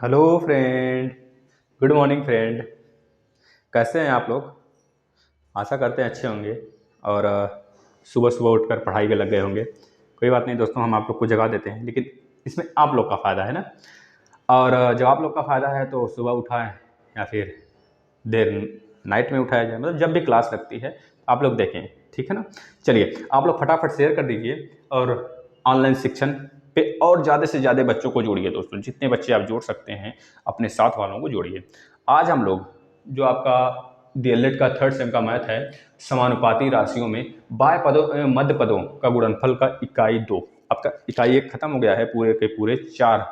Hello friend. Good morning friend. कैसे हैं आप लोग? आशा करते हैं अच्छे होंगे और सुबह सुबह उठकर पढ़ाई में लग गए होंगे। कोई बात नहीं दोस्तों, हम आप लोग को जगा देते हैं, लेकिन इसमें आप लोग का फ़ायदा है ना। और जब आप लोग का फ़ायदा है तो सुबह उठाएं या फिर देर नाइट में उठाया जाए, मतलब जब भी क्लास लगती है आप लोग देखें, ठीक है ना। चलिए आप लोग फटाफट शेयर कर दीजिए और ऑनलाइन शिक्षण पे और ज़्यादा से ज़्यादा बच्चों को जोड़िए दोस्तों। जितने बच्चे आप जोड़ सकते हैं अपने साथ वालों को जोड़िए। आज हम लोग जो आपका डीएलएड का थर्ड सेम का मैथ है, समानुपाती राशियों में बाह्य पदों एवं मध्य पदों का गुणनफल का इकाई 2, आपका इकाई 1 खत्म हो गया है। पूरे के पूरे 4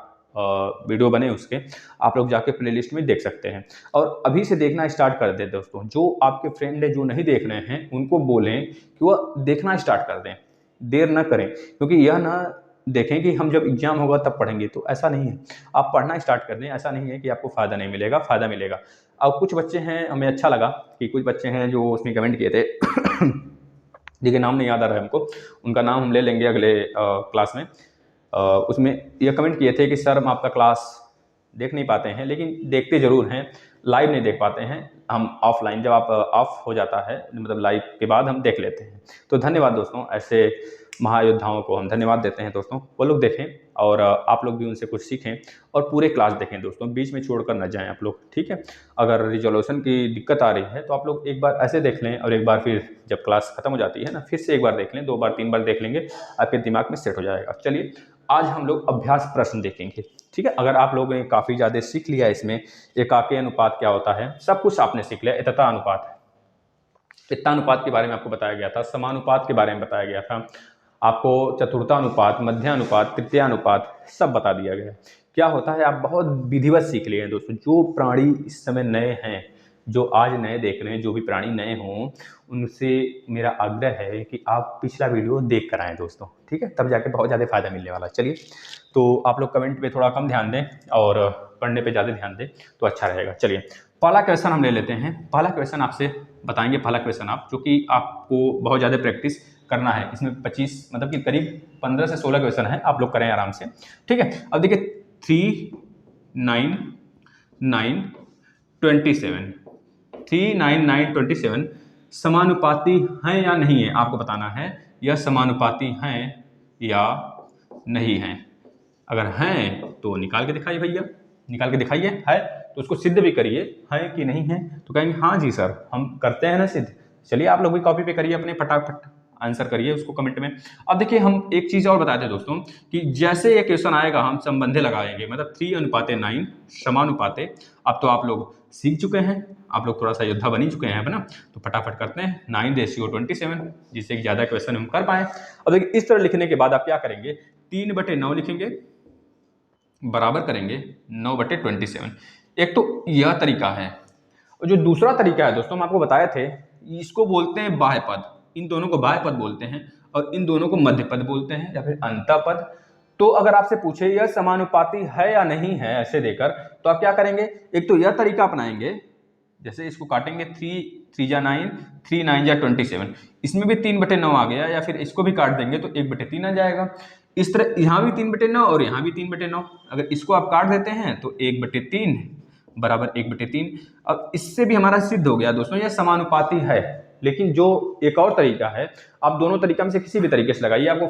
वीडियो बने उसके, आप लोग जाके प्लेलिस्ट में देख सकते हैं। और अभी से देखना स्टार्ट कर दें दोस्तों। जो आपके फ्रेंड है जो नहीं देख रहे हैं उनको बोलें कि वह देखना स्टार्ट कर दें, देर ना करें। क्योंकि यह ना देखें कि हम जब एग्जाम होगा तब पढ़ेंगे, तो ऐसा नहीं है। आप पढ़ना स्टार्ट कर दें। ऐसा नहीं है कि आपको फ़ायदा नहीं मिलेगा, फ़ायदा मिलेगा। अब कुछ बच्चे हैं, हमें अच्छा लगा कि कुछ बच्चे हैं जो उसमें कमेंट किए थे जिनके नाम नहीं याद आ रहा है हमको, उनका नाम हम ले लेंगे अगले क्लास में। उसमें यह कमेंट किए थे कि सर हम आपका क्लास देख नहीं पाते हैं, लेकिन देखते ज़रूर हैं, लाइव नहीं देख पाते हैं हम। ऑफलाइन जब आप ऑफ हो जाता है, मतलब लाइव के बाद हम देख लेते हैं। तो धन्यवाद दोस्तों, ऐसे महायोद्धाओं को हम धन्यवाद देते हैं दोस्तों। वो लोग देखें और आप लोग भी उनसे कुछ सीखें और पूरे क्लास देखें दोस्तों, बीच में छोड़कर न जाएं आप लोग, ठीक है। अगर रिजोल्यूशन की दिक्कत आ रही है तो आप लोग एक बार ऐसे देख लें और एक बार फिर जब क्लास खत्म हो जाती है ना, फिर से एक बार देख लें, 2 बार 3 बार देख लेंगे, आपके दिमाग में सेट हो जाएगा। चलिए आज हम लोग अभ्यास प्रश्न देखेंगे, ठीक है। अगर आप लोगों ने काफ़ी ज़्यादा सीख लिया इसमें, एकाकी अनुपात क्या होता है, सब कुछ आपने सीख लिया। एकता अनुपात, अनुपात के बारे में आपको बताया गया था, समानुपात के बारे में बताया गया था आपको, चतुर्थानुपात, मध्यानुपात, तृतीयानुपात सब बता दिया गया। क्या होता है, आप बहुत विधिवत सीख लिए हैं दोस्तों। जो प्राणी इस समय नए हैं, जो आज नए देख रहे हैं, जो भी प्राणी नए हों, उनसे मेरा आग्रह है कि आप पिछला वीडियो देख कर आएँ दोस्तों, ठीक है। तब जाके बहुत ज़्यादा फायदा मिलने वाला है। चलिए तो आप लोग कमेंट पे थोड़ा कम ध्यान दें और पढ़ने पे ज़्यादा ध्यान दें तो अच्छा रहेगा। चलिए पहला क्वेश्चन हम ले लेते हैं। पहला क्वेश्चन आपसे बताएंगे, पहला क्वेश्चन आप, जो कि आपको बहुत ज़्यादा प्रैक्टिस करना है। इसमें 25 मतलब कि करीब 15 से 16 क्वेश्चन है, आप लोग करें आराम से, ठीक है। अब देखिए 3 9 9 27, 3 9 9 27 समानुपाती हैं या नहीं है, आपको बताना है यह समानुपाती हैं या नहीं है। अगर हैं तो निकाल के दिखाइए भैया, निकाल के दिखाइए। है तो उसको सिद्ध भी करिए, है कि नहीं है। तो कहेंगे हाँ जी सर हम करते हैं ना सिद्ध। चलिए आप लोग भी कॉपी पे करिए, अपने फटाफट आंसर करिए उसको कमेंट में। अब देखिए हम एक चीज़ और बताते हैं दोस्तों कि जैसे ये क्वेश्चन आएगा हम संबंधे लगाएंगे, मतलब 3:9 समानुपाते। अब तो आप लोग सीख चुके हैं, आप लोग थोड़ा सा योद्धा बन ही चुके हैं, है ना। तो फटाफट करते हैं 9:27, जिससे कि ज़्यादा क्वेश्चन हम कर पाएँ। अब देखिए इस तरह लिखने के बाद आप क्या करेंगे, 3/9 लिखेंगे, बराबर करेंगे 9/27। एक तो यह तरीका है, और जो दूसरा तरीका है दोस्तों हम आपको बताए थे, इसको बोलते हैं बाह्य पद। इन दोनों को बाह्य पद बोलते हैं और इन दोनों को मध्य पद बोलते हैं या फिर अंतःपद। तो अगर आपसे पूछे यह समानुपाती है या नहीं है ऐसे देकर, तो आप क्या करेंगे, एक तो यह तरीका अपनाएंगे, जैसे इसको काटेंगे 3 3 जा 9, 3 9 जा 27, इसमें भी 3/9 आ गया, या फिर इसको भी काट देंगे तो 1/3 आ जाएगा। इस तरह यहाँ भी 3/9 और यहाँ भी 3/9, अगर इसको आप काट देते हैं तो 1/3 बराबर 1/3। अब इससे भी हमारा सिद्ध हो गया दोस्तों यह समानुपाती है। लेकिन जो एक और तरीका है, आप दोनों तरीका में से किसी भी तरीके से लगाइए, आपको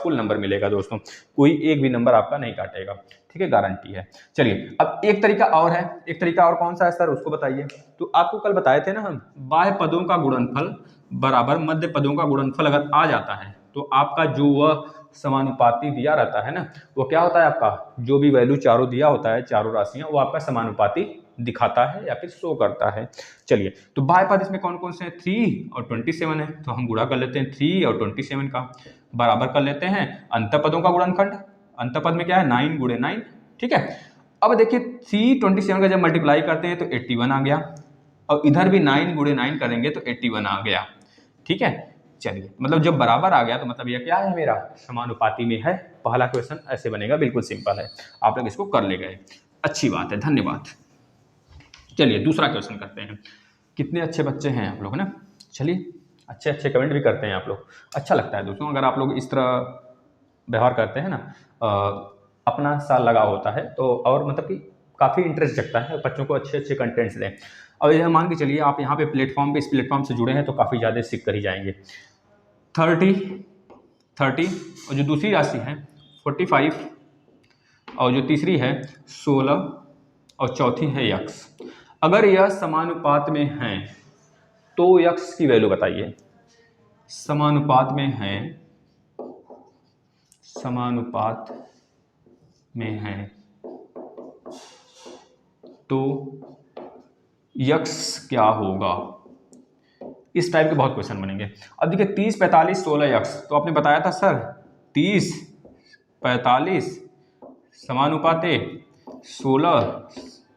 फुल नंबर मिलेगा दोस्तों, कोई एक भी नंबर आपका नहीं काटेगा, ठीक है, गारंटी है। चलिए अब एक तरीका और है, एक तरीका और कौन सा है सर उसको बताइए। तो आपको कल बताए थे ना हम, बाह्य पदों का गुणनफल बराबर मध्य पदों का गुणनफल अगर आ जाता है तो आपका जो वह समानुपाती दिया रहता है ना, वो क्या होता है, आपका जो भी वैल्यू चारों दिया होता है, चारों राशियां, वो आपका समानुपाती दिखाता है या फिर शो करता है। चलिए तो बाह्य पद इसमें कौन कौन से हैं, 3 और 27 है, तो हम गुणा कर लेते हैं 3 और 27 का, बराबर कर लेते हैं अंतःपदों का गुणनखंड। अंतःपद में क्या है, 9 × 9, ठीक है। अब देखिए 327 का जब मल्टीप्लाई करते हैं तो 81 आ गया, और इधर भी 9 × 9 करेंगे तो 81 आ गया, ठीक है। चलिए मतलब जब बराबर आ गया तो मतलब ये क्या है, मेरा समानुपाती में है। पहला क्वेश्चन ऐसे बनेगा, बिल्कुल सिंपल है, आप लोग इसको कर ले गए, अच्छी बात है, धन्यवाद। चलिए दूसरा क्वेश्चन करते हैं। कितने अच्छे बच्चे हैं आप लोग ना, चलिए अच्छे अच्छे कमेंट भी करते हैं आप लोग, अच्छा लगता है दोस्तों अगर आप लोग इस तरह व्यवहार करते हैं ना। अपना सा लगा होता है, तो और मतलब कि काफ़ी इंटरेस्ट जगता है बच्चों को अच्छे अच्छे कंटेंट्स दें। और यह मान के चलिए आप यहाँ पे प्लेटफॉर्म पे इस प्लेटफॉर्म से जुड़े हैं तो काफ़ी ज़्यादा सीख कर ही जाएंगे। 30 और जो दूसरी राशि है 45 और जो तीसरी है 16 और चौथी है यक्स। अगर यह समानुपात में हैं तो यक्स की वैल्यू बताइए। समानुपात में हैं, समानुपात में हैं तो यक्स क्या होगा। इस टाइप के बहुत क्वेश्चन बनेंगे। अब देखिए 30, 45, 16 यक्स, तो आपने बताया था सर 30, 45 समानुपाते 16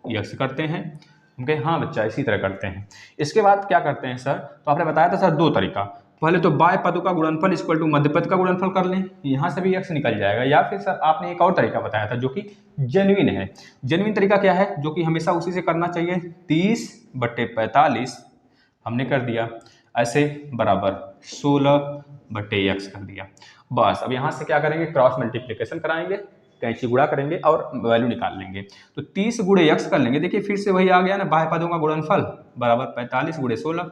यक्स करते हैं। हम कहे हाँ बच्चा इसी तरह करते हैं। इसके बाद क्या करते हैं सर, तो आपने बताया था सर दो तरीका। पहले तो बाय पदों का गुणनफल इक्वल टू मध्य पद का गुणनफल कर लें, यहाँ से भी यक्स निकल जाएगा। या फिर सर आपने एक और तरीका बताया था जो कि जेन्युइन है। जेन्युइन तरीका क्या है, जो कि हमेशा उसी से करना चाहिए, 30/45 हमने कर दिया ऐसे बराबर 16/x कर दिया। बस अब यहाँ से क्या करेंगे, क्रॉस मल्टीप्लिकेशन कराएंगे, कैंची गुणा करेंगे और वैल्यू निकाल लेंगे। तो 30 गुणे x कर लेंगे। देखिए फिर से वही आ गया ना, बाह्य पदों का गुणनफल बराबर 45 गुणे 16।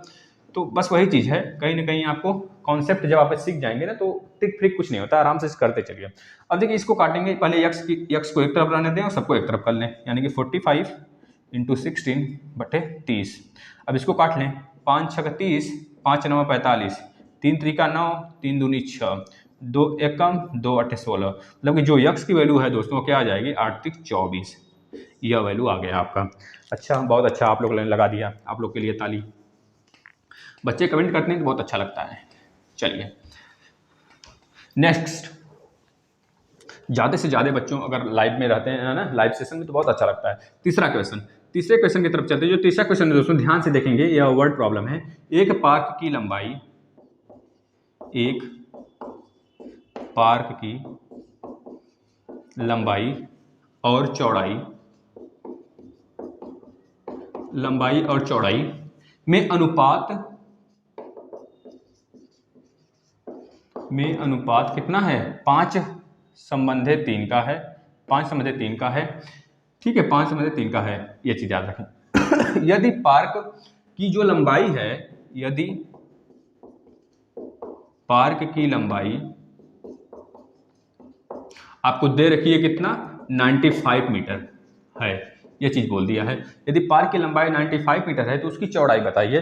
तो बस वही चीज़ है, कहीं ना कहीं आपको कॉन्सेप्ट जब आप सीख जाएंगे ना तो ट्रिक फ्रिक कुछ नहीं होता, आराम से करते चलिए। अब देखिए इसको काटेंगे, पहले x को एक तरफ रहने दें और सबको एक तरफ कर लें, यानी कि 45 × 16/30। अब इसको काट लें, 5 × 6 = 30, 5 × 9 = 45, 3 × 3 = 9, 3 दूनी 6, 2 एकम 2 8 16। मतलब कि जो यक्स की वैल्यू है दोस्तों क्या आ जाएगी, 8 3 24। यह वैल्यू आ गया आपका। अच्छा, बहुत अच्छा आप लोग ने लगा दिया, आप लोग के लिए ताली। बच्चे कमेंट करते हैं तो बहुत अच्छा लगता है। चलिए नेक्स्ट, ज़्यादा से ज़्यादा बच्चों अगर लाइव में रहते हैं ना, लाइव सेशन में, तो बहुत अच्छा लगता है। तीसरा क्वेश्चन, तीसरे क्वेश्चन की तरफ चलते हैं। जो तीसरा क्वेश्चन है दोस्तों ध्यान से देखेंगे, यह वर्ड प्रॉब्लम है। एक पार्क की लंबाई, एक पार्क की लंबाई और चौड़ाई, लंबाई और चौड़ाई में अनुपात कितना है, 5/3 का है, 5/3 का है। ठीक है, 5/3 का है, ये चीज याद रखें। यदि पार्क की जो लंबाई है, यदि पार्क की लंबाई आपको दे रखी है कितना, 95 मीटर है, ये चीज बोल दिया है। यदि पार्क की लंबाई 95 मीटर है तो उसकी चौड़ाई बताइए।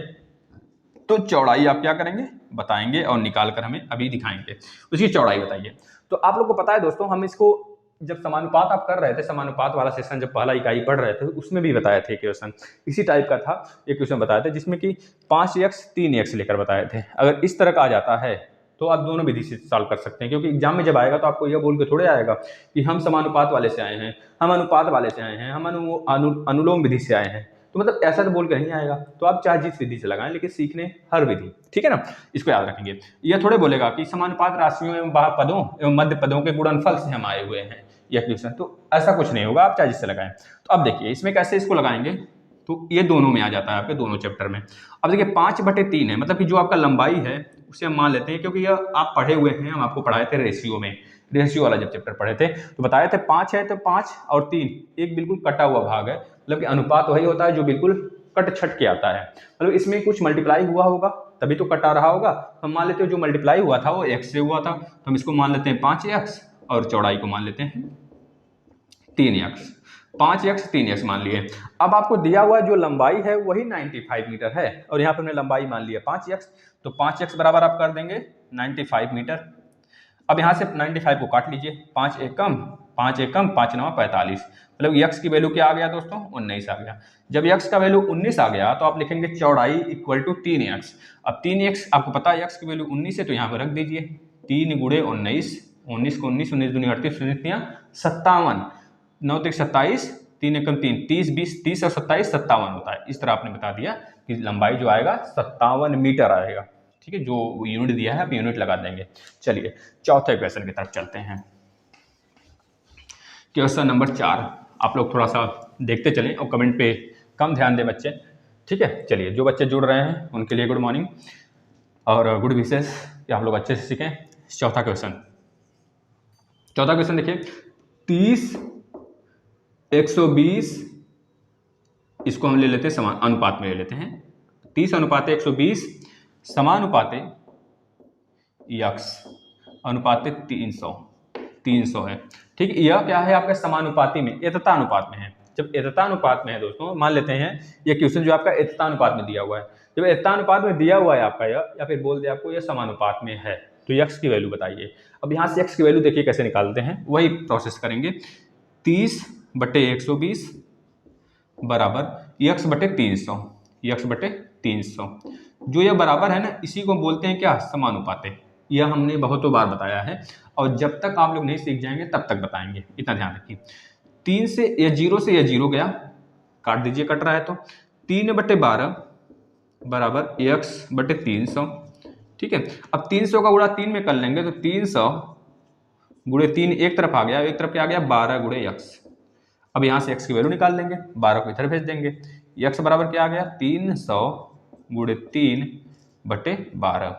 तो चौड़ाई आप क्या करेंगे, बताएंगे और निकाल कर हमें अभी दिखाएंगे। उसकी चौड़ाई बताइए। तो आप लोग को पता है दोस्तों, हम इसको जब समानुपात आप कर रहे थे, समानुपात वाला सेशन जब पहला इकाई पढ़ रहे थे, उसमें भी बताए थे क्वेश्चन इसी टाइप का था। एक क्वेश्चन बताए थे जिसमें कि 5x 3x लेकर बताए थे। अगर इस तरह का आ जाता है तो आप दोनों विधि से सॉल्व कर सकते हैं, क्योंकि एग्जाम में जब आएगा तो आपको यह बोल के थोड़े आएगा कि हम समानुपात वाले से आए हैं, हम अनुपात वाले से आए हैं, हम अनुलोम विधि से आए हैं। तो मतलब ऐसा तो बोल के नहीं आएगा। तो आप चाहे जिस विधि से लगाएं, लेकिन सीखने हर विधि, ठीक है ना, इसको याद रखेंगे। यह थोड़े बोलेगा कि समानुपात राशियों एवं बाह्य पदों एवं मध्य पदों के गुणनफल से हम आए हुए हैं यह क्वेश्चन, तो ऐसा कुछ नहीं होगा, आप चाहे जिससे लगाएं। तो अब देखिए इसमें कैसे इसको लगाएंगे, तो ये दोनों में आ जाता है, आपके दोनों चैप्टर में। अब देखिए 5/3 है, मतलब कि जो आपका लंबाई है उसे हम मान लेते हैं, क्योंकि यह आप पढ़े हुए हैं, हम आपको पढ़ाए थे रेशियो में, रेशियो वाला जब चैप्टर पढ़े थे तो बताए थे 5 है तो 5 और 3 एक बिल्कुल कटा हुआ भाग है। मतलब कि अनुपात वही होता है जो बिल्कुल कट छट के आता है। मतलब इसमें कुछ मल्टीप्लाई हुआ होगा तभी तो कट आ रहा होगा। हम मान लेते हैं जो मल्टीप्लाई हुआ था वो x से हुआ था, तो हम इसको मान लेते हैं 5x और चौड़ाई को मान लेते हैं 3x। 5x 3x मान लिए। अब आपको दिया हुआ जो लंबाई है वही 95 मीटर है और यहाँ पर हमने लंबाई मान लिया 5x, तो 5x बराबर आप कर देंगे 95 मीटर। अब यहाँ से 95 को काट लीजिए, 5 एकम 5 एकम 5 9 45। मतलब x की वैल्यू क्या आ गया दोस्तों, 19 आ गया। जब x का वैल्यू 19 आ गया तो आप लिखेंगे चौड़ाई इक्वल टू 3x। अब 3x आपको पता है x की वैल्यू 19 है, तो यहाँ पर रख दीजिए 3 × 19, 19 को 19, 19 दूनी 38, 57, 9 3 27, 3 एकम 3, 30 20 30 और 27 57 होता है। इस तरह आपने बता दिया कि लंबाई जो आएगा 57 मीटर आएगा। ठीक है, जो यूनिट दिया है आप यूनिट लगा देंगे। चलिए चौथे क्वेश्चन की तरफ चलते हैं। क्वेश्चन नंबर 4, आप लोग थोड़ा सा देखते चलें और कमेंट पे कम ध्यान दें बच्चे, ठीक है। चलिए जो बच्चे जुड़ रहे हैं उनके लिए गुड मॉर्निंग और गुड विशेष कि आप लोग अच्छे से सीखें। चौथा क्वेश्चन देखिए, 30 120, इसको हम ले लेते हैं समान अनुपात में ले लेते हैं। 30:120 समानुपाते यक्स अनुपाते 300 है। ठीक, यह क्या है आपका समानुपाती में, एततानुपात में है। जब एततानुपात में है दोस्तों, मान लेते हैं ये क्वेश्चन जो आपका एततानुपात में दिया हुआ है, जब एततानुपात में दिया हुआ है आपका यह, या फिर बोल दे आपको यह समानुपात में है, तो यक्स की वैल्यू बताइए। अब यहाँ से यक्स की वैल्यू देखिए कैसे निकालते हैं, वही प्रोसेस करेंगे। 30/120 बराबर यक्स बटे 300, यक्स बटे 300। जो यह बराबर है ना, इसी को बोलते हैं क्या, समानुपाते। यह हमने बहुतों बार बताया है, और जब तक आप लोग नहीं सीख जाएंगे तब तक बताएंगे, इतना ध्यान रखिए। 3 से यह 0 गया, काट दीजिए, कट रहा है तो 3/12 बराबर यक्स बटे 300। ठीक है, अब 300 का गुणा 3 में कर लेंगे तो 300 गुणे 3 एक तरफ आ गया, एक तरफ क्या आ गया, 12 गुणे यक्स। अब यहाँ से एक्स की वैल्यू निकाल लेंगे, 12 को इधर भेज देंगे। यक्स बराबर क्या आ गया, 300 गुणे 3/12।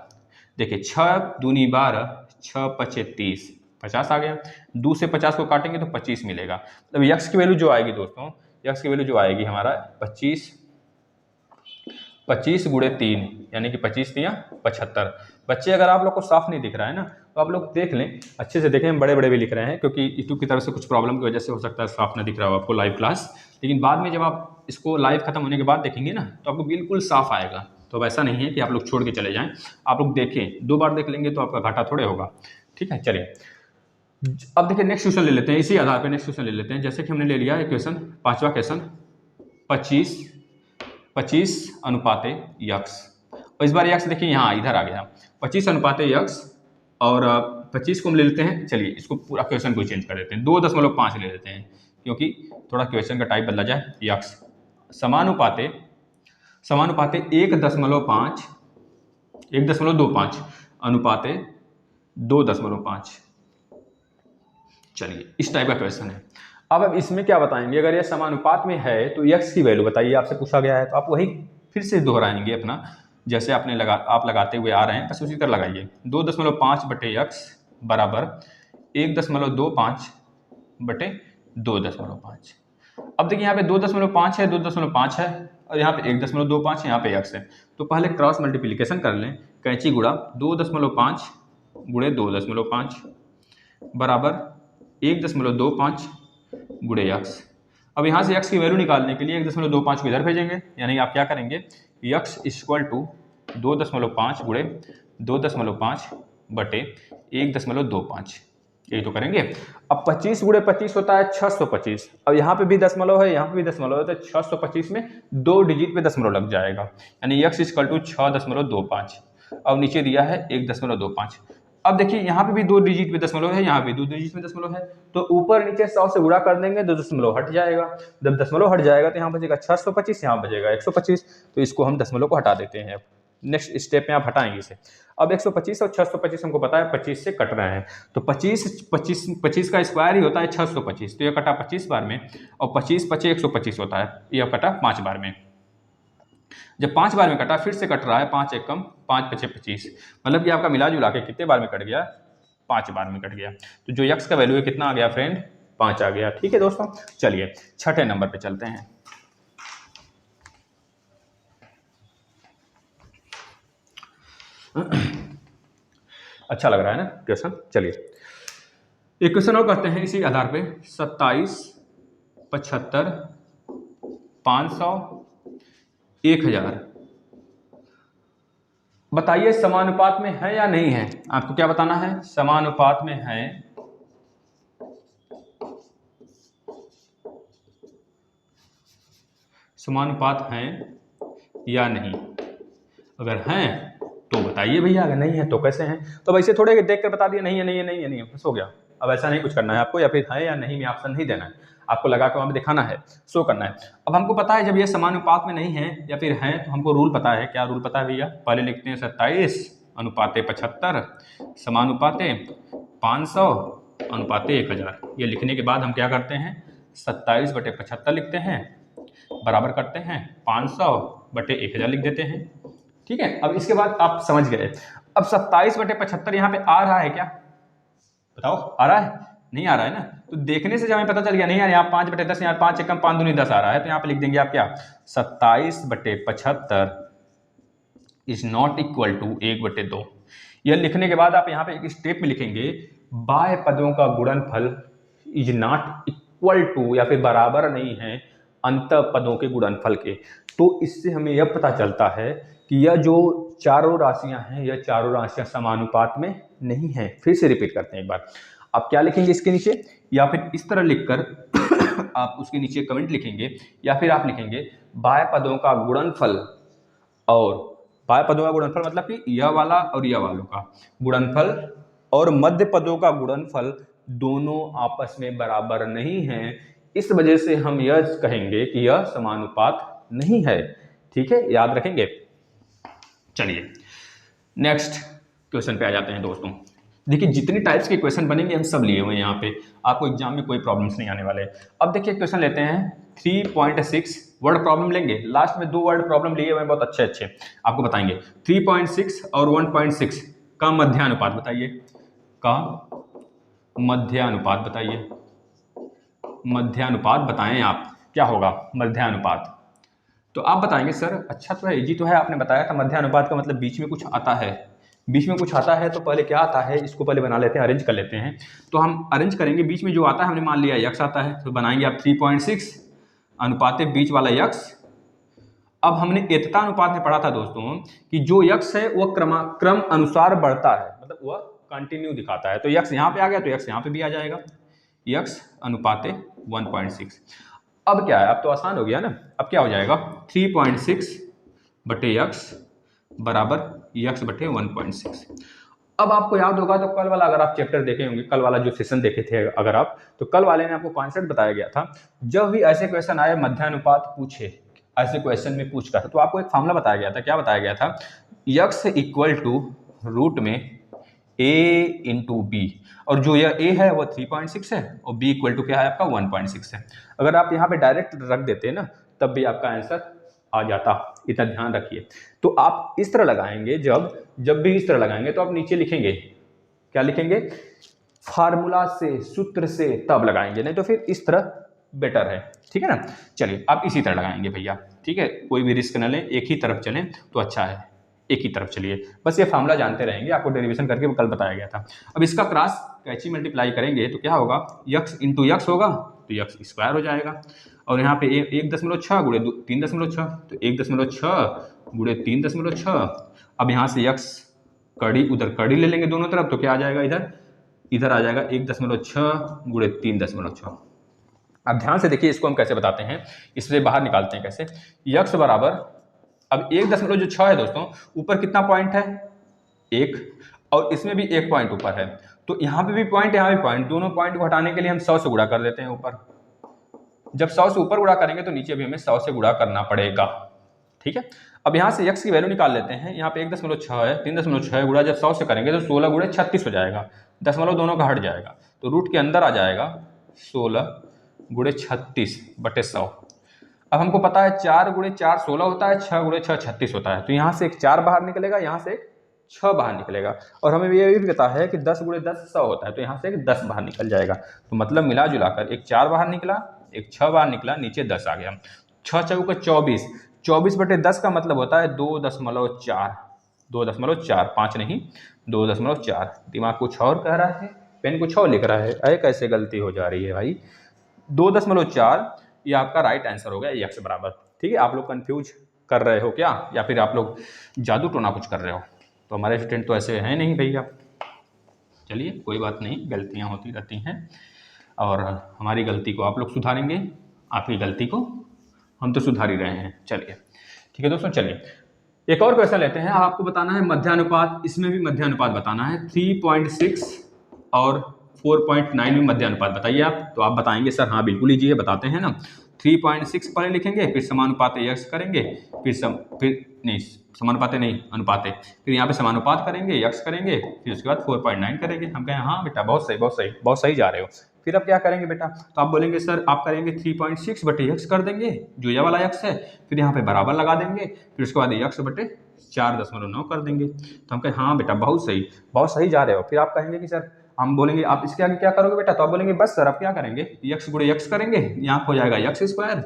देखिए 6 दूनी 12, 6 पचे 30, 50 आ गया। 2 से 50 को काटेंगे तो 25 मिलेगा। तब यक्स की वैल्यू जो आएगी दोस्तों, यक्स की वैल्यू जो आएगी हमारा 25 गुणे 3, यानी कि 25 3 75। बच्चे अगर आप लोग को साफ नहीं दिख रहा है ना, तो आप लोग देख लें, अच्छे से देखें, हम बड़े बड़े भी लिख रहे हैं, क्योंकि यूट्यूब की तरफ से कुछ प्रॉब्लम की वजह से हो सकता है साफ ना दिख रहा हो आपको लाइव क्लास। लेकिन बाद में जब आप इसको लाइव खत्म होने के बाद देखेंगे ना, तो आपको बिल्कुल साफ आएगा। तो अब ऐसा नहीं है कि आप लोग छोड़ के चले जाएं, आप लोग देखें, 2 बार देख लेंगे तो आपका घाटा थोड़े होगा। ठीक है, चलिए अब देखिए नेक्स्ट क्वेश्चन ले लेते हैं, इसी आधार पर नेक्स्ट क्वेश्चन ले लेते हैं। जैसे कि हमने ले लिया है क्वेश्चन, 5वां क्वेश्चन, 25 अनुपाते यक्स। और इस बार यक्स देखिए यहाँ इधर आ गया, 25 अनुपाते यक्स, और 25 को हम ले लेते हैं। चलिए इसको पूरा क्वेश्चन को चेंज कर देते हैं, 2.5 ले लेते हैं, क्योंकि थोड़ा क्वेश्चन का टाइप बदला जाए। यक्स समानुपाते 1.25 अनुपाते 2.5। चलिए इस टाइप का क्वेश्चन है। अब इसमें क्या बताएंगे, अगर यह समानुपात में है तो यक्स की वैल्यू बताइए, आपसे पूछा गया है, तो आप वही फिर से दोहराएंगे अपना, जैसे आपने आप लगाते हुए आ रहे हैं, बस उसी तरह लगाइए। 2.5 बटे यक्स बराबर 1.25 बटे 2.5। अब देखिए यहाँ पे 2.5 है, 2.5 है, और यहाँ पे 1.25 है, यहाँ पे यक्स है। तो पहले क्रॉस मल्टीप्लिकेशन कर लें, कैंची गुणा 2.5 गुणे 2.5 बराबर 1.25 गुणे यक्स। अब यहाँ से यक्स की वैल्यू निकालने के लिए 1.25 को इधर भेजेंगे, यानी आप क्या करेंगे, यक्स इक्वल टू 2.5 गुणे 2.5 बटे 1.25, यही तो करेंगे। अब 25 गुणे 25 होता है 625। अब यहाँ पे भी दशमलव है, यहाँ पे भी दशमलव है, तो 625 में 2 डिजिट पे दशमलव लग जाएगा, यानी यक्स इक्वल टू 6.25। अब नीचे दिया है 1.25। अब देखिए यहाँ पे भी 2 डिजिट में दशमलव है, यहाँ पे 2 डिजिट में दशमलव है, तो ऊपर नीचे 100 से गुणा कर देंगे, 2 दशमलव हट जाएगा। जब दशमलव हट जाएगा तो यहाँ बचेगा 625, यहाँ बचेगा 125, तो इसको हम दशमलव को हटा देते हैं। नेक्स्ट स्टेप में आप हटाएंगे इसे। अब 125 और 625 हमको पता है 25 से कट रहे हैं, तो 25 का स्क्वायर ही होता है 625, तो यह कटा 25 बार में, और 25 पचे 125 होता है, यह कटा 5 बार में। जब 5 बार में कटा, फिर से कट रहा है, 5 1 कम 5 पचे 25, मतलब कि आपका मिला जुला के कितने बार में कट गया, 5 बार में कट गया। तो जो यक्स का वैल्यू है कितना आ गया फ्रेंड, 5 आ गया। ठीक है दोस्तों, चलिए छठे नंबर पे चलते हैं। अच्छा लग रहा है ना क्वेश्चन। चलिए एक क्वेश्चन और करते हैं इसी आधार पे, 27 75 500 1000 बताइए समानुपात में है या नहीं है। आपको क्या बताना है, समानुपात में है समानुपात है या नहीं। अगर हैं तो बताइए भैया, अगर नहीं है तो कैसे हैं। तो अब ऐसे थोड़े देख कर बता दिए नहीं है नहीं है नहीं है नहीं है, बस हो गया। अब ऐसा नहीं कुछ करना है आपको, या फिर है या नहीं में ऑप्शन नहीं देना है, आपको लगा कर वहाँ पे दिखाना है, शो करना है। अब हमको पता है जब ये समानुपात में नहीं है या फिर है, तो हमको रूल पता है। क्या रूल पता है भैया, पहले लिखते हैं 27 अनुपाते 75 समानुपाते 500 अनुपाते 1000। ये लिखने के बाद हम क्या करते हैं, 27 बटे 75 लिखते हैं, बराबर करते हैं 500 बटे 1000 लिख देते हैं। ठीक है, अब इसके बाद आप समझ गए। अब 27 बटे 75 यहाँ पे आ रहा है क्या, बताओ आ रहा है, नहीं आ रहा है ना, तो देखने से जब हमें पता चल गया नहीं यार यहाँ 5/10, यहाँ 5 एकम 5 दूनी 10 आ रहा है, तो यहाँ पे लिख देंगे आप क्या 27/75 इज नॉट इक्वल टू 1/2। यह लिखने के बाद आप यहाँ पे एक स्टेप में लिखेंगे बाह्य पदों का गुणनफल इज नॉट इक्वल टू, या फिर बराबर नहीं है अंत पदों के गुणनफल के। तो इससे हमें यह पता चलता है कि यह जो चारों राशियां हैं, यह चारों राशियां समानुपात में नहीं है। फिर से रिपीट करते हैं एक बार। आप क्या लिखेंगे इसके नीचे, या फिर इस तरह लिखकर आप उसके नीचे कमेंट लिखेंगे, या फिर आप लिखेंगे बाह्य पदों का गुणनफल, और बाह्य पदों का गुणनफल मतलब कि यह वाला और यह वालों का गुणनफल और मध्य पदों का गुणनफल दोनों आपस में बराबर नहीं है। इस वजह से हम यह कहेंगे कि यह समानुपात नहीं है। ठीक है, याद रखेंगे। चलिए नेक्स्ट क्वेश्चन पे आ जाते हैं दोस्तों। देखिए जितनी टाइप्स के क्वेश्चन बनेंगे हम सब लिए हुए हैं यहाँ पे, आपको एग्जाम में कोई प्रॉब्लम्स नहीं आने वाले। अब देखिए क्वेश्चन लेते हैं 3.6 वर्ड प्रॉब्लम लेंगे। लास्ट में 2 वर्ड प्रॉब्लम लिए हुए हैं बहुत अच्छे अच्छे, आपको बताएंगे। 3.6 और 1.6 का मध्यानुपात बताइए, का मध्यानुपात बताइए। मध्यानुपात बताएं आप, क्या होगा मध्यानुपात। तो आप बताएंगे सर अच्छा तो है, इजी तो है, आपने बताया था मध्यानुपात का मतलब बीच में कुछ आता है। बीच में कुछ आता है तो पहले क्या आता है इसको पहले बना लेते हैं, अरेंज कर लेते हैं। तो हम अरेंज करेंगे, बीच में जो आता है हमने मान लिया यक्स आता है, तो बनाएंगे आप 3.6 अनुपाते बीच वाला यक्स। अब हमने एकता अनुपात में पढ़ा था दोस्तों कि जो यक्स है वह क्रम अनुसार बढ़ता है, मतलब वह कंटिन्यू दिखाता है। तो यक्स यहाँ पे आ गया तो यक्स यहाँ पे भी आ जाएगा, यक्स अनुपाते 1.6। अब क्या है, अब तो आसान हो गया ना। अब क्या हो जाएगा 3.6 बटे यक्स बराबर यक्स बटे 1.6। अब आपको याद होगा तो कल वाला अगर आप चैप्टर देखे होंगे, कल वाला जो सेशन देखे थे अगर आप, तो कल वाले में आपको कॉन्सेप्ट बताया गया था। जब भी ऐसे क्वेश्चन आए मध्यानुपात पूछे, ऐसे क्वेश्चन में पूछ कर, तो आपको एक फॉर्मूला बताया गया था। क्या बताया गया था, यक्स इक्वल टू रूट में a इंटू बी, और जो यह a है वह 3.6 है और b इक्वल टू क्या है आपका 1.6 है। अगर आप यहाँ पे डायरेक्ट रख देते ना तब भी आपका आंसर आ जाता, इतना ध्यान रखिए। तो आप इस तरह लगाएंगे, जब भी इस तरह लगाएंगे तो आप नीचे लिखेंगे, क्या लिखेंगे, फार्मूला से, सूत्र से तब लगाएंगे, नहीं तो फिर इस तरह बेटर है। ठीक है ना। चलिए आप इसी तरह लगाएंगे भैया, ठीक है, कोई भी रिस्क न लें, एक ही तरफ चलें तो अच्छा है, एक ही तरफ चलिए। बस ये फार्मूला जानते रहेंगे, आपको डेरिवेशन करके वो कल बताया गया था। अब इसका क्रॉस कैची मल्टीप्लाई करेंगे तो क्या होगा, यक्स इंटू यक्स होगा तो यक्स स्क्वायर हो जाएगा, और यहाँ पे 1.6 गुणे 3.6, तो 1.6 गुणे 3.6। अब यहाँ से यक्स कड़ी उधर कड़ी ले लेंगे दोनों तरफ, तो क्या आ जाएगा इधर आ जाएगा 1.6 गुणे 3.6। अब ध्यान से देखिए इसको हम कैसे बताते हैं, इससे बाहर निकालते हैं कैसे। यक्स बराबर, अब 1.6 है दोस्तों, ऊपर कितना पॉइंट है 1, और इसमें भी 1 पॉइंट ऊपर है, तो यहाँ पे भी पॉइंट यहाँ भी पॉइंट, दोनों पॉइंट को हटाने के लिए हम 100 से गुणा कर देते हैं ऊपर। जब 100 से ऊपर गुणा करेंगे तो नीचे भी हमें 100 से गुणा करना पड़ेगा। ठीक है। अब यहाँ से यक्स की वैल्यू निकाल लेते हैं, यहाँ पे 1.6 है, 3.6 गुणा जब 100 से करेंगे तो 16 गुणे 36 हो जाएगा, दशमलव दोनों का हट जाएगा, तो रूट के अंदर आ जाएगा 16 गुणे 36 बटे 100। अब हमको पता है 4 गुणे 4 16 होता है, 6 गुणे 6 36 होता है, तो यहाँ से एक 4 बाहर निकलेगा, यहाँ से एक 6 बाहर निकलेगा, और हमें ये भी पता है कि 10 गुणे 10 100 होता है, तो यहाँ से एक 10 बाहर निकल जाएगा। तो मतलब मिला जुलाकर एक 4 बाहर निकला, एक 6 बाहर निकला, नीचे 10 आ गया। 6 चौका 24, 24 बटे 10 का मतलब होता है 2.4, 2.4, 5 नहीं 2.4। दिमाग कुछ और कह रहा है, पेन कुछ और लिख रहा है, अरे कैसे गलती हो जा रही है भाई। 2.4 ये आपका राइट आंसर हो गया, यक्स बराबर। ठीक है, आप लोग कंफ्यूज कर रहे हो क्या, या फिर आप लोग जादू टोना कुछ कर रहे हो, तो हमारे स्टूडेंट तो ऐसे हैं नहीं भैया। चलिए कोई बात नहीं, गलतियां होती रहती हैं, और हमारी गलती को आप लोग सुधारेंगे, आपकी गलती को हम तो सुधार ही रहे हैं। चलिए ठीक है दोस्तों, चलिए एक और क्वेश्चन लेते हैं। आपको बताना है मध्यानुपात, इसमें भी मध्यानुपात बताना है। 3.6 और 4.9 में मध्यानुपात बताइए आप। तो आप बताएंगे सर हाँ बिल्कुल लीजिए, बताते हैं ना। 3.6 पहले लिखेंगे, फिर समानुपाते यक्स करेंगे, फिर नहीं समानुपाते नहीं अनुपाते, फिर यहाँ पे समानुपात करेंगे, यक्स करेंगे, फिर उसके बाद 4.9 करेंगे। हम कहें हाँ बेटा बहुत सही बहुत सही बहुत सही जा रहे हो। फिर अब क्या करेंगे बेटा, तो आप बोलेंगे सर आप करेंगे 3.6 बटे यक्स कर देंगे, जो यह वाला यक्स है, फिर यहाँ पे बराबर लगा देंगे, फिर उसके बाद यक्स बटे 4.9 कर देंगे। तो हम कहें हाँ बेटा बहुत सही जा रहे हो। फिर आप कहेंगे कि सर हम बोलेंगे आप इसके आगे क्या करोगे बेटा, तो आप बोलेंगे बस सर अब क्या करेंगे, यक्स गुणे यक्स करेंगे, यहाँ हो जाएगा यक्स स्क्वायर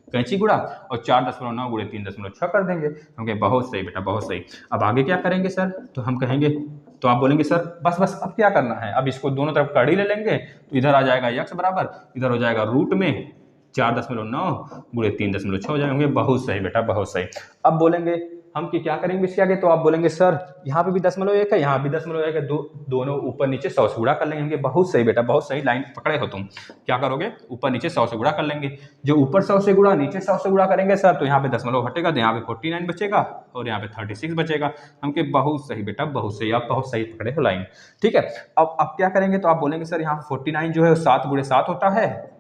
कैंची गुड़ा और 4.9 गुणे 3.6 कर देंगे। क्योंकि बहुत सही बेटा बहुत सही। अब आगे क्या करेंगे सर, तो हम कहेंगे, तो आप बोलेंगे सर बस बस अब क्या करना है, अब इसको दोनों तरफ कड़ी ले लेंगे, तो इधर आ जाएगा यक्स बराबर, इधर हो जाएगा रूट में 4.9 गुणे 3.6 हो जाएंगे। बहुत सही बेटा बहुत सही। अब बोलेंगे हम कि क्या करेंगे इसके आगे, तो आप बोलेंगे सर यहाँ पे भी 0.1 है, यहाँ भी 0.1 है, दोनों ऊपर नीचे 100 से गुणा कर लेंगे। हमके बहुत सही बेटा बहुत सही, लाइन पकड़े हो तुम। क्या करोगे, ऊपर नीचे 100 से गुणा कर लेंगे। जो ऊपर 100 से गुणा नीचे 100 से गुणा करेंगे सर, तो यहाँ पे 0 हटेगा, तो यहाँ पे 49 बचेगा और यहाँ पे 36 बचेगा। हमके बहुत सही बेटा बहुत सही, आप बहुत सही पकड़े हो लाइन। ठीक है, अब क्या करेंगे, तो आप बोलेंगे सर यहाँ 49 जो है 7 गुणे 7 होता है,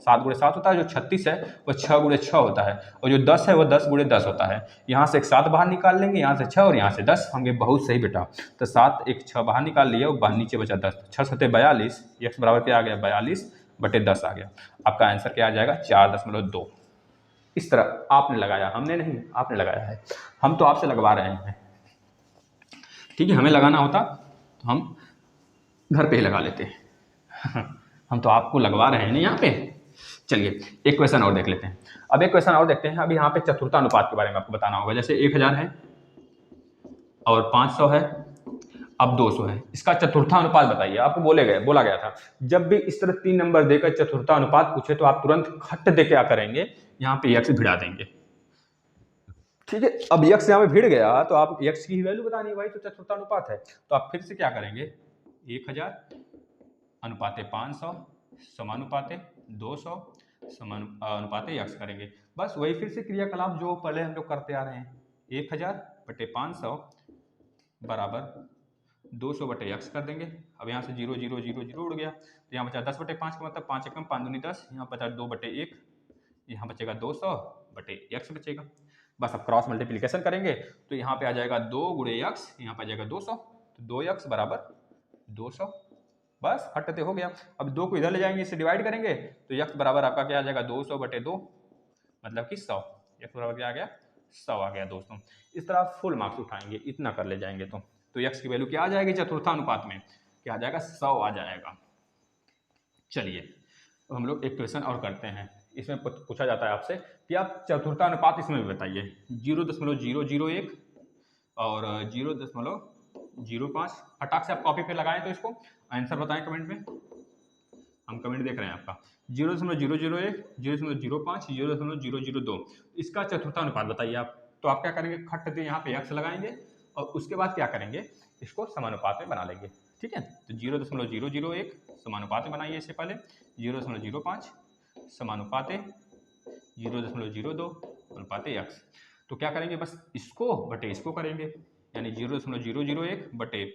7 गुणे 7 होता है, जो 36 है वो 6 गुणे 6 होता है, और जो 10 है वो 10 गुणे 10 होता है। यहाँ से एक 7 बाहर निकाल लेंगे, यहाँ से 6 और यहाँ से 10। हमके बहुत सही बेटा, तो 7 एक 6 बाहर निकाल लिए और नीचे बचा 10, 6 सते 42, एक्स बराबर क्या आ गया 42/10 आ गया। आपका आंसर क्या आ जाएगा 4.2। इस तरह आपने लगाया, हमने नहीं, आपने लगाया है, हम तो आपसे लगवा रहे हैं। ठीक है, हमें लगाना होता तो हम घर पे ही लगा लेते हम तो आपको लगवा रहे हैं ना यहाँ पे। चलिए एक क्वेश्चन और देख लेते हैं। अब एक क्वेश्चन और देखते हैं। अब यहाँ पे चतुर्थानुपात के बारे में आपको बताना होगा। जैसे 1000 है और 500 है, अब 200 है, इसका चतुर्थानुपात बताइए। आपको बोला गया था जब भी इस तरह 3 नंबर देकर चतुर्थानुपात पूछे तो आप तुरंत खट दे क्या करेंगे, यहाँ पे यक्स भिड़ा देंगे। ठीक है, अब यक्स यहाँ पे भिड़ गया तो आप यक्स की वैल्यू बतानी है, भाई तो चतुर्थानुपात है। तो आप फिर से क्या करेंगे, 1000 अनुपाते 500 समानुपाते 200 अनुपाते यक्स करेंगे। बस वही फिर से क्रियाकलाप जो पहले हम लोग करते आ रहे हैं। 1000/500 बराबर 200/x कर देंगे। अब यहाँ से 0 0 0 0 उड़ गया, तो यहाँ बचा 10/5 का मतलब 5 एकम 5 दूनी 10, यहाँ बचा 2/1, यहाँ बचेगा 200/x बचेगा। बस अब क्रॉस मल्टीप्लिकेशन करेंगे तो यहाँ पे आ जाएगा 2 गुणे x, यहाँ पे आ जाएगा 200, तो 2x बराबर 200। बस हटते हो गया। अब 2 को इधर ले जाएंगे, इससे डिवाइड करेंगे तो x बराबर आपका क्या आ जाएगा 200/2, मतलब कि 100। x बराबर क्या आ गया 100 आ गया दोस्तों। इस तरह आप फुल मार्क्स उठाएंगे, इतना कर ले जाएंगे तो x की वैल्यू क्या आ जाएगी चतुर्थानुपात में, क्या आ जाएगा 100 आ जाएगा। चलिए अब हम लोग एक क्वेश्चन और करते हैं। इसमें पूछा जाता है आपसे कि आप चतुर्थानुपात इसमें भी बताइए। 0.001 और 0.05 फटाक से आप कॉपी पे लगाएं तो इसको आंसर बताएं कमेंट में। हम कमेंट देख रहे हैं आपका 0.001, 0.05, 0.002, इसका चतुर्थानुपात बताइए आप। तो आप क्या करेंगे, खट दे यहाँ पे x लगाएंगे और उसके बाद क्या करेंगे, इसको समानुपात में बना लेंगे। ठीक है, तो 0.001 समानुपात में बनाइए इससे पहले, 0.05 समानुपाते 0.02 अनुपाते x। तो क्या करेंगे, बस इसको बटे इसको करेंगे, यानी 0.001 बटे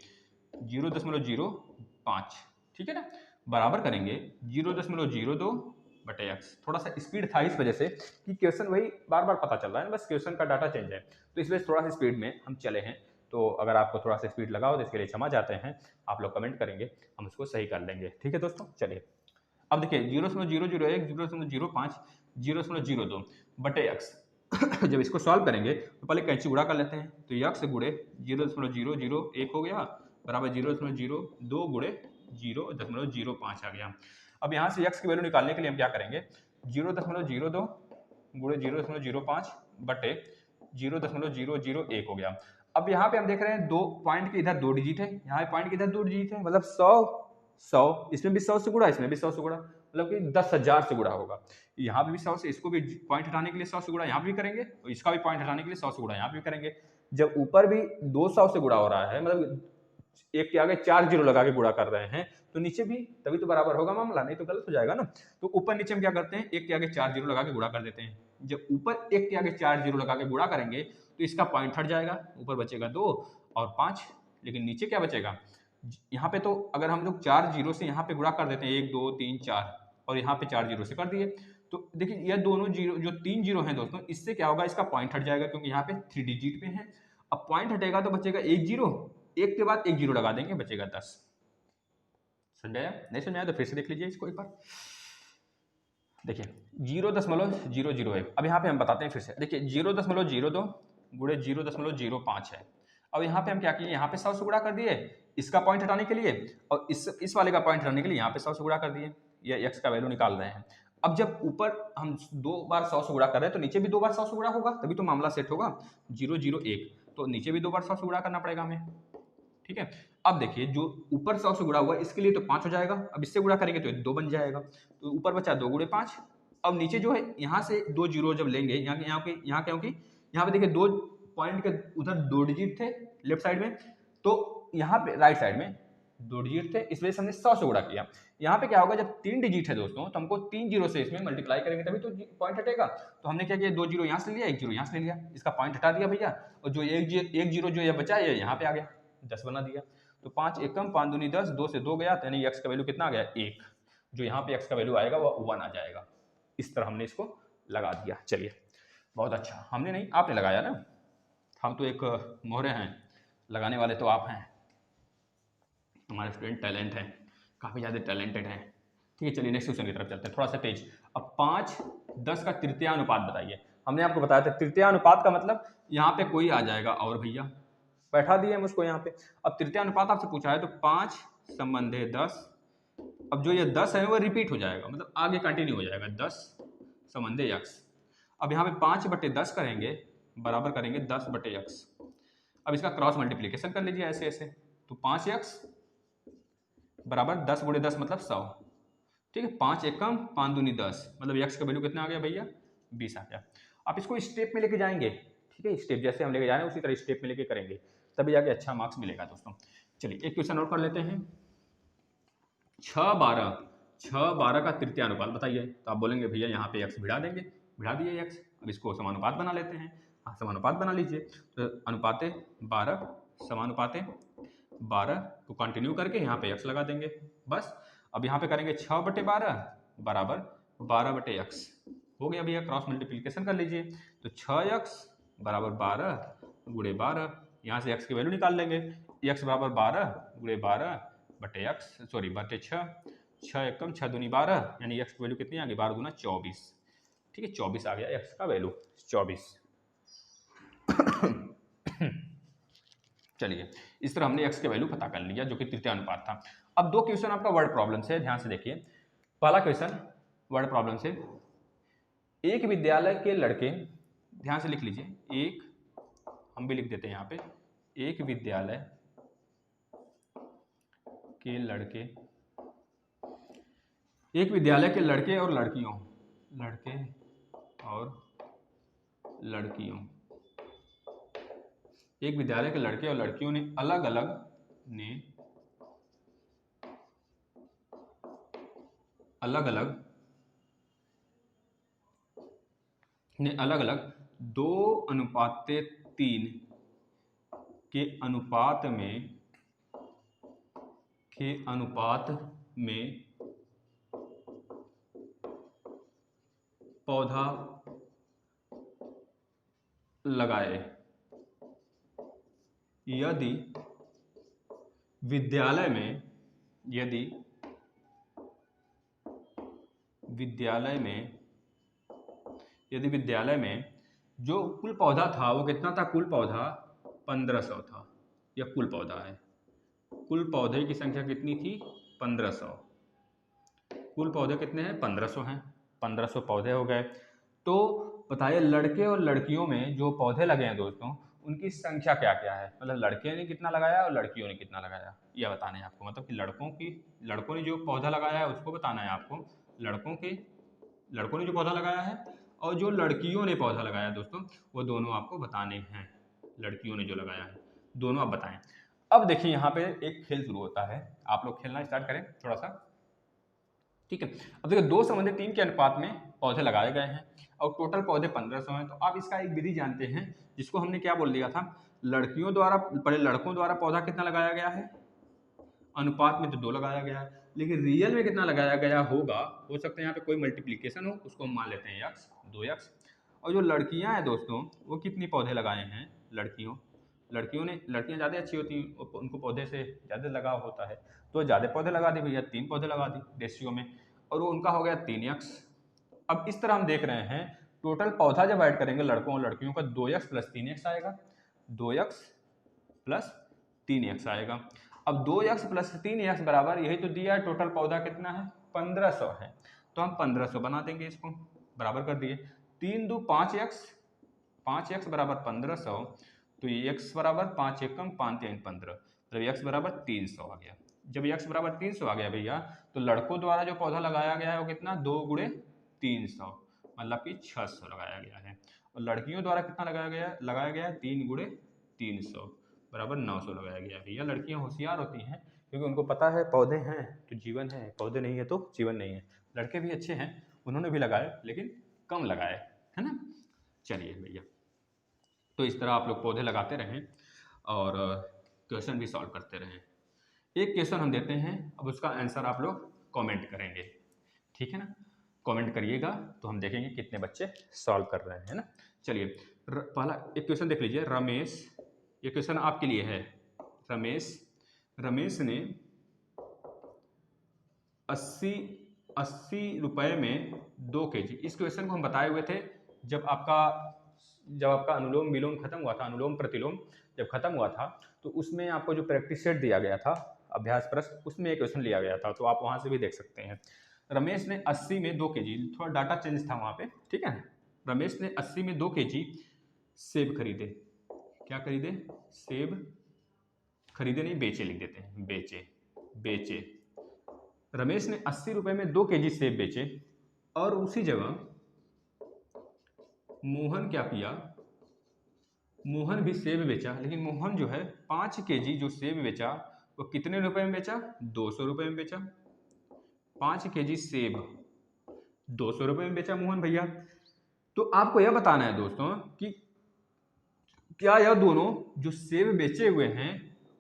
0.05, ठीक है ना, बराबर करेंगे 0.02/x। थोड़ा सा स्पीड था इस वजह से कि क्वेश्चन वही बार बार पता चल रहा है, बस क्वेश्चन का डाटा चेंज है, तो इस वजह से थोड़ा सा स्पीड में हम चले हैं। तो अगर आपको थोड़ा सा स्पीड लगा हो तो इसके लिए क्षमा चाहते हैं, आप लोग कमेंट करेंगे, हम उसको सही कर लेंगे। ठीक है दोस्तों, चलिए अब देखिए 0.001, 0.05, 0.02/x जब इसको सॉल्व करेंगे तो पहले कैंची गुणा कर लेते हैं। तो x गुणे 0.001 हो गया बराबर 0.02 गुणे 0.05 आ गया। अब यहाँ से x की वैल्यू निकालने के लिए हम क्या करेंगे, 0.02 गुणे 0.05 बटे 0.001 हो गया। अब यहाँ पे हम देख रहे हैं दो पॉइंट के इधर 2 डिजिट है, यहाँ पॉइंट के इधर 2 डिजिट है, मतलब 100, इसमें भी 100 से गुणा, इसमें भी 100 से गुणा, मतलब कि 10,000 से गुणा होगा। यहाँ पे भी 100 से, इसको भी पॉइंट हटाने के लिए 100 से गुणा यहाँ भी करेंगे और इसका भी पॉइंट हटाने के लिए 100 से गुणा यहाँ भी करेंगे। जब ऊपर भी 200 से गुणा हो रहा है, मतलब एक के आगे 4 जीरो लगा के गुणा कर रहे हैं, तो नीचे भी तभी तो बराबर होगा मामला, नहीं तो गलत हो जाएगा ना। तो ऊपर नीचे हम क्या करते हैं, एक के आगे 4 जीरो लगा के गुणा कर देते हैं। जब ऊपर एक के आगे 4 जीरो लगा के गुणा करेंगे तो इसका पॉइंट हट जाएगा, ऊपर बचेगा 2 और 5, लेकिन नीचे क्या बचेगा, यहाँ पे तो अगर हम लोग 4 जीरो से यहाँ पे गुणा कर देते हैं, 1 2 3 4, और यहाँ पे 4 जीरो से कर दिए, तो देखिए ये दोनों जीरो, जो 3 जीरो हैं दोस्तों, इससे क्या होगा, इसका पॉइंट हट जाएगा, क्योंकि यहाँ पे 3 डिजिट पे है। अब पॉइंट हटेगा तो बचेगा 1 जीरो, एक के बाद 1 जीरो लगा देंगे, बचेगा 10। समझ आया, नहीं समझ आया तो फिर से देख लीजिए इसको एक बार। देखिए 0.001, अब यहाँ पे हम बताते हैं फिर से। देखिए 0.02 गुणे 0.05 है। अब यहाँ पे हम क्या किए, यहाँ पे 100 से गुणा कर दिए, इसका पॉइंट हटाने के लिए और इस वाले का पॉइंट हटाने के लिए यहाँ पे 100 से गुणा कर दिए, ये x का वैल्यू निकाल रहे हैं। अब जब ऊपर हम 2 बार 100 से गुणा कर रहे हैं तो नीचे भी 2 बार 100 से गुणा होगा, तभी तो मामला सेट होगा। 0 0 1, तो नीचे भी 2 बार 100 से गुणा करना पड़ेगा हमें, ठीक है। अब देखिए जो ऊपर 100 से गुणा हुआ इसके लिए तो 5 हो जाएगा, अब इससे गुणा करेंगे तो 2 बन जाएगा, तो ऊपर बचा 2 गुणे 5। अब नीचे जो है यहाँ से 2 जीरो जब लेंगे यहाँ क्योंकि यहाँ पे देखिए 2 पॉइंट के उधर 2 डिजिट थे लेफ्ट साइड में, तो यहाँ पे राइट साइड में 2 डिजिट थे, इस वजह से हमने 100 से गुणा किया। यहाँ पे क्या होगा, जब 3 डिजिट है दोस्तों तो हमको 3 जीरो से इसमें मल्टीप्लाई करेंगे तभी तो पॉइंट हटेगा। तो हमने क्या किया, 2 जीरो यहाँ से लिया, 1 जीरो यहाँ से ले लिया, इसका पॉइंट हटा दिया भैया, और जो एक जीरो जो ये बचा ये यहाँ पे आ गया, 10 बना दिया। तो 5 एकम 5 दूनी 10, 2 से 2 गया, तो यानी x का वैल्यू कितना आ गया, 1। जो यहाँ पे x का वैल्यू आएगा वो 1 आ जाएगा। इस तरह हमने इसको लगा दिया। चलिए बहुत अच्छा, हमने नहीं आपने लगाया ना, हम तो एक मोहरे हैं, लगाने वाले तो आप हैं, हमारे स्टूडेंट टैलेंट हैं, काफ़ी ज़्यादा टैलेंटेड हैं। ठीक है, चलिए नेक्स्ट क्वेश्चन की तरफ चलते हैं, थोड़ा सा तेज। अब 5 10 का तृतीय अनुपात बताइए। हमने आपको बताया था तृतीय अनुपात का मतलब यहाँ पे कोई आ जाएगा और भैया बैठा दिए हम उसको यहाँ पे। अब तृतीय अनुपात आपसे पूछा है तो 5 संबंधे 10, अब जो ये 10 है वो रिपीट हो जाएगा, मतलब आगे कंटिन्यू हो जाएगा, 10 संबंधे x। अब यहाँ पे 5/10 करेंगे बराबर करेंगे 10/x। अब इसका क्रॉस मल्टीप्लीकेशन कर लीजिए ऐसे ऐसे, तो 5x बराबर 10 गुणे 10 मतलब 100, ठीक है। 5 एकम 5 दूनी 10, मतलब x का वैल्यू कितना आ गया भैया, 20 आ गया। आप इसको स्टेप में लेके जाएंगे, ठीक है, स्टेप जैसे हम लेके जा रहे हैं उसी तरह स्टेप में लेके करेंगे, तभी जाके अच्छा मार्क्स मिलेगा दोस्तों। चलिए एक क्वेश्चन और कर लेते हैं। 6 12 का तृतीय अनुपात बताइए। तो आप बोलेंगे भैया यहाँ पे x भिड़ा देंगे, भिड़ा दिए x, अब इसको समानुपात बना लेते हैं। हाँ समानुपात बना लीजिए, तो अनुपाते 12 समानुपाते 12 को कंटिन्यू करके यहाँ पे x लगा देंगे बस। अब यहाँ पे करेंगे 6/12 बराबर 12/x, हो गया भैया, क्रॉस मल्टीप्लीकेशन कर लीजिए, तो 6x बराबर 12 गुणे 12, यहाँ से x की वैल्यू निकाल लेंगे, x बराबर 12 गुणे 12/x सॉरी बटे 6, 6 एकम 6 दूनी 12, यानी x की वैल्यू कितनी आ गई, 12 दूना 24, ठीक है, 24 आ गया x का वैल्यू 24। चलिए इस तरह हमने x के वैल्यू पता कर लिया जो कि तृतीय अनुपात था। अब 2 क्वेश्चन आपका वर्ड प्रॉब्लम से, ध्यान से देखिए। पहला क्वेश्चन वर्ड प्रॉब्लम से, एक विद्यालय के लड़के, ध्यान से लिख लीजिए, एक हम भी लिख देते हैं यहाँ पे, एक विद्यालय के लड़के, एक विद्यालय के लड़के और लड़कियों, लड़के और लड़कियों, एक विद्यालय के लड़के और लड़कियों ने अलग अलग 2:3 के अनुपात में पौधा लगाए। यदि विद्यालय में जो कुल पौधा था वो कितना था, कुल पौधा 1500 था, यह कुल पौधा है, कुल पौधे की संख्या कितनी थी, 1500, कुल पौधे कितने हैं, 1500 हैं, 1500 पौधे हो गए। तो बताइए लड़के और लड़कियों में जो पौधे लगे हैं दोस्तों उनकी संख्या क्या क्या है, मतलब लड़के ने कितना लगाया और लड़कियों ने कितना लगाया, यह बताना है आपको, मतलब कि लड़कों ने जो पौधा लगाया है उसको बताना है आपको, लड़कों ने जो पौधा लगाया है और जो लड़कियों ने पौधा लगाया है दोस्तों वो दोनों आपको बताने हैं, लड़कियों ने जो लगाया है दोनों आप बताएं। अब देखिए यहाँ पे एक खेल शुरू होता है, आप लोग खेलना स्टार्ट करें थोड़ा सा, ठीक है। अब देखिए 2:3 के अनुपात में पौधे लगाए गए हैं और टोटल पौधे 1500 हैं, तो आप इसका एक विधि जानते हैं जिसको हमने क्या बोल दिया था, लड़कियों द्वारा, पहले लड़कों द्वारा पौधा कितना लगाया गया है, अनुपात में तो 2 लगाया गया है, लेकिन रियल में कितना लगाया गया होगा, हो सकता है यहाँ पे कोई मल्टीप्लीकेशन हो, उसको हम मान लेते हैं x 2x। और जो लड़कियां हैं दोस्तों वो कितनी पौधे लगाए हैं, लड़कियां ज़्यादा अच्छी होती हैं, उनको पौधे से ज़्यादा लगाव होता है, तो ज़्यादा पौधे लगा दी भैया, 3 पौधे लगा दी रेशियो में, और वो उनका हो गया 3x। अब इस तरह हम देख रहे हैं टोटल पौधा जब ऐड करेंगे लड़कों और लड़कियों का 2x + 3x आएगा, 2x + 3x आएगा। अब 2x प्लस 3x बराबर, यही तो दिया है, टोटल पौधा कितना है 1500 है, तो हम 1500 बना देंगे, इसको बराबर कर दिए। 3 दो 5x, 5x बराबर 1500, तो ये x बराबर 5 एकम 5 3 15, मतलब x बराबर 300 आ गया। जब x बराबर 300 आ गया भैया, तो लड़कों द्वारा जो पौधा लगाया गया है वो कितना 2 गुणे 300, मतलब कि 600 लगाया गया है। और लड़कियों द्वारा कितना लगाया गया है 3 गुणे 300 बराबर 900 लगाया गया। भैया लड़कियां होशियार होती हैं, क्योंकि उनको पता है पौधे हैं तो जीवन है, पौधे नहीं है तो जीवन नहीं है। लड़के भी अच्छे हैं, उन्होंने भी लगाए लेकिन कम लगाए, है ना। चलिए भैया, तो इस तरह आप लोग पौधे लगाते रहें और क्वेश्चन भी सॉल्व करते रहें। एक क्वेश्चन हम देते हैं, अब उसका आंसर आप लोग कमेंट करेंगे, ठीक है ना। कमेंट करिएगा तो हम देखेंगे कितने बच्चे सॉल्व कर रहे हैं, है ना। चलिए पहला एक क्वेश्चन देख लीजिए। रमेश, ये क्वेश्चन आपके लिए है। रमेश ने 80 रुपए में 2 kg, इस क्वेश्चन को हम बताए हुए थे जब आपका अनुलोम विलोम खत्म हुआ था, अनुलोम प्रतिलोम जब खत्म हुआ था, तो उसमें आपको जो प्रैक्टिस सेट दिया गया था, अभ्यास प्रश्न, उसमें एक क्वेश्चन लिया गया था, तो आप वहां से भी देख सकते हैं। रमेश ने 80 में 2 kg, थोड़ा डाटा चेंज था वहां पे, ठीक है। रमेश ने 80 में 2 kg सेब खरीदे। क्या खरीदे? सेब खरीदे नहीं, बेचे लिख देते हैं, बेचे। रमेश ने 80 रुपए में 2 kg सेब बेचे, और उसी जगह मोहन क्या किया, मोहन भी सेब बेचा, लेकिन मोहन जो है 5 kg जो सेब बेचा वो कितने रुपए में बेचा? 200 रुपए में बेचा। 5 kg सेब 200 रुपए में बेचा मोहन भैया। तो आपको यह बताना है दोस्तों कि क्या यह दोनों जो सेब बेचे हुए हैं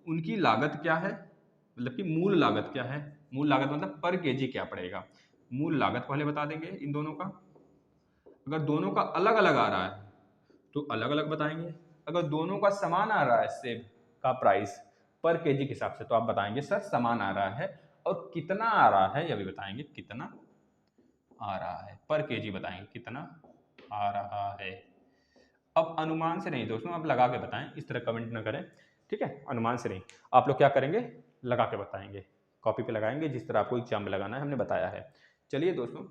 उनकी लागत क्या है, मतलब कि मूल लागत क्या है। मूल लागत मतलब पर केजी क्या पड़ेगा, मूल लागत पहले बता देंगे इन दोनों का। अगर दोनों का अलग अलग आ रहा है तो अलग अलग बताएंगे। अगर दोनों का समान आ रहा है सेब का प्राइस पर केजी के हिसाब से, तो आप बताएंगे सर समान आ रहा है। और कितना आ रहा है यह भी बताएंगे, कितना आ रहा है पर केजी बताएंगे कितना आ रहा है। अब अनुमान से नहीं दोस्तों, आप लगा के बताएं, इस तरह कमेंट ना करें, ठीक है। अनुमान से नहीं, आप लोग क्या करेंगे, लगा के बताएंगे, कॉपी पे लगाएंगे, जिस तरह आपको एग्जाम में लगाना है हमने बताया है। चलिए दोस्तों,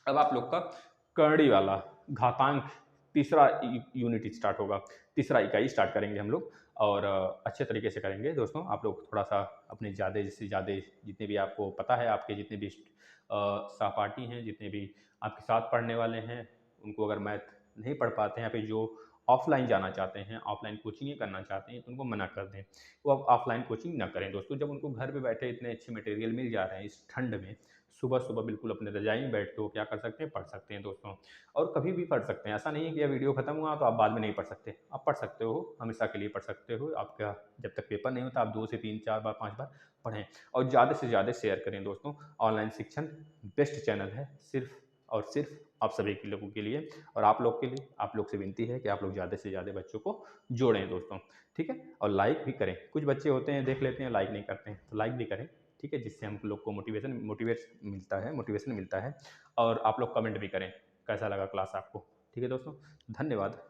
अब आप लोग का करड़ी वाला घातांक तीसरा यूनिट स्टार्ट होगा, तीसरा इकाई स्टार्ट करेंगे हम लोग, और अच्छे तरीके से करेंगे दोस्तों। आप लोग थोड़ा सा अपने ज़्यादा से ज़्यादा जितने भी आपको पता है, आपके जितने भी सहपाठी हैं, जितने भी आपके साथ पढ़ने वाले हैं, उनको अगर मैथ नहीं पढ़ पाते हैं, या फिर जो ऑफलाइन जाना चाहते हैं, ऑफलाइन कोचिंग करना चाहते हैं, तो उनको मना कर दें, वो अब ऑफलाइन कोचिंग ना करें दोस्तों। जब उनको घर पे बैठे इतने अच्छे मटेरियल मिल जा रहे हैं इस ठंड में, सुबह सुबह बिल्कुल अपने रजाई में बैठ के वो क्या कर सकते हैं, पढ़ सकते हैं दोस्तों। और कभी भी पढ़ सकते हैं, ऐसा नहीं है कि यह वीडियो खत्म हुआ तो आप बाद में नहीं पढ़ सकते, आप पढ़ सकते हो, हमेशा के लिए पढ़ सकते हो। आपका जब तक पेपर नहीं होता आप 2 से 3 4 बार 5 बार पढ़ें, और ज़्यादा से ज़्यादा शेयर करें दोस्तों। ऑनलाइन शिक्षण बेस्ट चैनल है, सिर्फ और सिर्फ आप सभी के लोगों के लिए, और आप लोग के लिए। आप लोग से विनती है कि आप लोग ज़्यादा से ज़्यादा बच्चों को जोड़ें दोस्तों, ठीक है। और लाइक भी करें, कुछ बच्चे होते हैं देख लेते हैं लाइक नहीं करते हैं, तो लाइक भी करें, ठीक है, जिससे हम लोग को मोटिवेशन मिलता है। और आप लोग कमेंट भी करें कैसा लगा क्लास आपको, ठीक है दोस्तों। धन्यवाद।